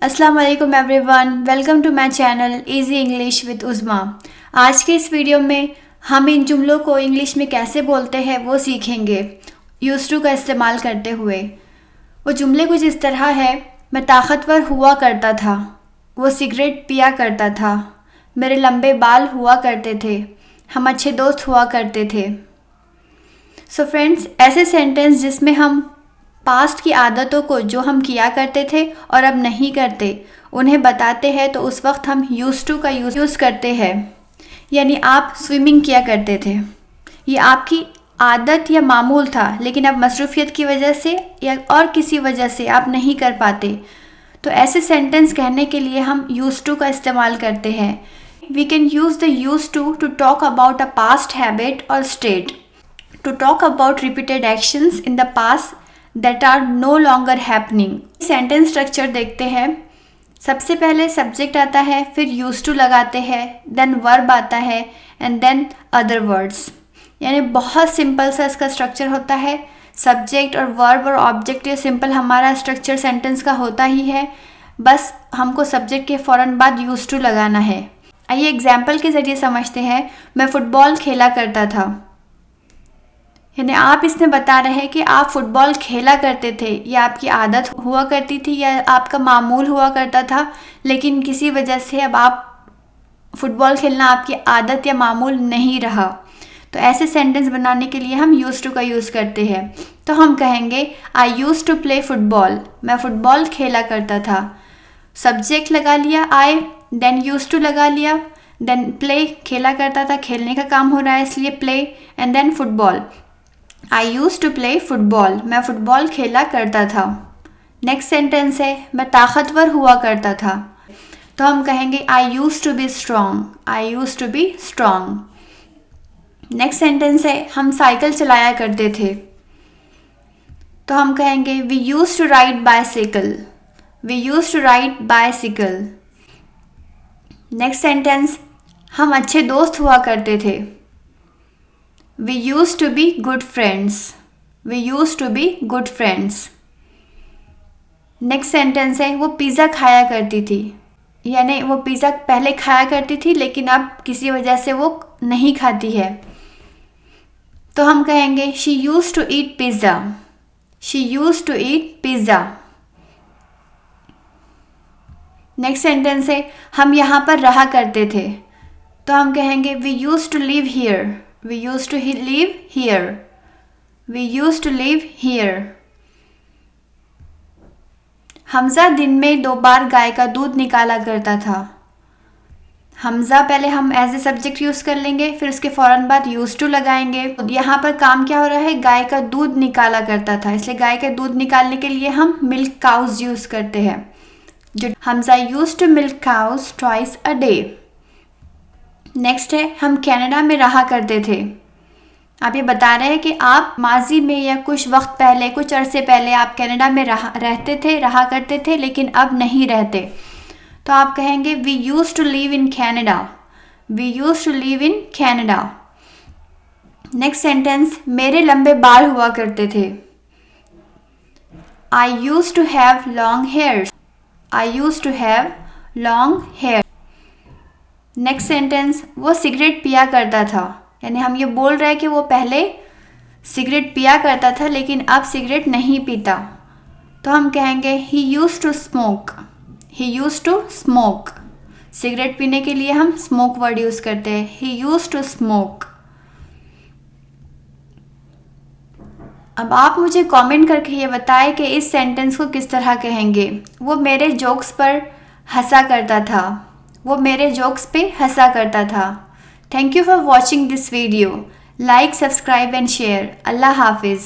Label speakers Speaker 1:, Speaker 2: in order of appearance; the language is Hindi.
Speaker 1: अस्सलाम वालेकुम everyone, welcome to my channel easy English with Uzma. आज के इस वीडियो में हम इन जुमलों को इंग्लिश में कैसे बोलते हैं वो सीखेंगे यूज़ टू का इस्तेमाल करते हुए। वो जुमले कुछ इस तरह है। मैं ताकतवर हुआ करता था, वो सिगरेट पिया करता था, मेरे लंबे बाल हुआ करते थे, हम अच्छे दोस्त हुआ करते थे। सो फ्रेंड्स, ऐसे सेंटेंस जिसमें हम पास्ट की आदतों को जो हम किया करते थे और अब नहीं करते उन्हें बताते हैं, तो उस वक्त हम यूज़ टू का यूज़ करते हैं। यानी आप स्विमिंग किया करते थे, ये आपकी आदत या मामूल था, लेकिन अब मसरूफियत की वजह से या और किसी वजह से आप नहीं कर पाते, तो ऐसे सेंटेंस कहने के लिए हम यूज़ टू का इस्तेमाल करते हैं। We can use the use to talk about a past habit और state, to talk about repeated actions in the past that are no longer happening। Sentence structure देखते हैं। सबसे पहले सब्जेक्ट आता है, फिर यूज टू लगाते हैं, देन वर्ब आता है एंड देन अदर वर्ड्स। यानी बहुत सिंपल सा इसका स्ट्रक्चर होता है। सब्जेक्ट और वर्ब और ऑब्जेक्ट, ये सिंपल हमारा स्ट्रक्चर सेंटेंस का होता ही है। बस हमको सब्जेक्ट के फ़ौरन बाद यूज टू लगाना है। आइए एग्जाम्पल के ज़रिए समझते हैं। मैं फ़ुटबॉल खेला करता था, यानी आप इसमें बता रहे हैं कि आप फुटबॉल खेला करते थे, या आपकी आदत हुआ करती थी या आपका मामूल हुआ करता था, लेकिन किसी वजह से अब आप फुटबॉल खेलना आपकी आदत या मामूल नहीं रहा। तो ऐसे सेंटेंस बनाने के लिए हम यूज़ टू का यूज़ करते हैं। तो हम कहेंगे I use to play football, मैं फ़ुटबॉल खेला करता था। सब्जेक्ट लगा लिया आई, देन यूज़ टू लगा लिया, देन प्ले, खेला करता था, खेलने का काम हो रहा है इसलिए play, and then football. I use to play football, मैं फ़ुटबॉल खेला करता था। नेक्स्ट सेंटेंस है मैं ताकतवर हुआ करता था, तो हम कहेंगे I use to be strong, I use to be strong. Next sentence है हम साइकिल चलाया करते थे, तो हम कहेंगे we use to ride bicycle, we use to ride bicycle. Next sentence हम अच्छे दोस्त हुआ करते थे, We used to be good friends, we used to be good friends। Next sentence है वो पिज़्ज़ा खाया करती थी, यानी वो पिज़्ज़ा पहले खाया करती थी लेकिन अब किसी वजह से वो नहीं खाती है, तो हम कहेंगे she used to eat pizza, she used to eat pizza। Next sentence है हम यहाँ पर रहा करते थे, तो हम कहेंगे we used to live here, we used to live here, we used to live here। Hamza दिन में 2 बार गाय का दूध निकाला करता था। हमज़ा पहले हम एज ए सब्जेक्ट यूज़ कर लेंगे, फिर उसके फ़ौरन बाद यूज़ टू लगाएंगे। यहाँ पर काम क्या हो रहा है, गाय का दूध निकाला करता था, इसलिए गाय का दूध निकालने के लिए हम मिल्क काउज यूज़ करते हैं। जो Hamza use to milk cows twice a day. Next है हम कनाडा में रहा करते थे। आप ये बता रहे हैं कि आप माजी में या कुछ वक्त पहले, कुछ अरसे पहले आप कनाडा में रहा करते थे, लेकिन अब नहीं रहते, तो आप कहेंगे we use to live in Canada, we use to live in Canada. Next sentence मेरे लंबे बाल हुआ करते थे, I use to have long hair, I use to have long hair. Next sentence वो सिगरेट पिया करता था, यानी हम ये बोल रहे हैं कि वो पहले सिगरेट पिया करता था लेकिन अब सिगरेट नहीं पीता, तो हम कहेंगे he use to smoke, he use to smoke. Cigarette पीने के लिए हम स्मोक वर्ड यूज़ करते हैं, ही यूज़ टू स्मोक। अब आप मुझे कमेंट करके ये बताएं कि इस सेंटेंस को किस तरह कहेंगे। वो मेरे जोक्स पर हंसा करता था, वो मेरे जोक्स पे हंसा करता था। Thank you for watching this video. Like, subscribe and share. अल्लाह हाफिज़।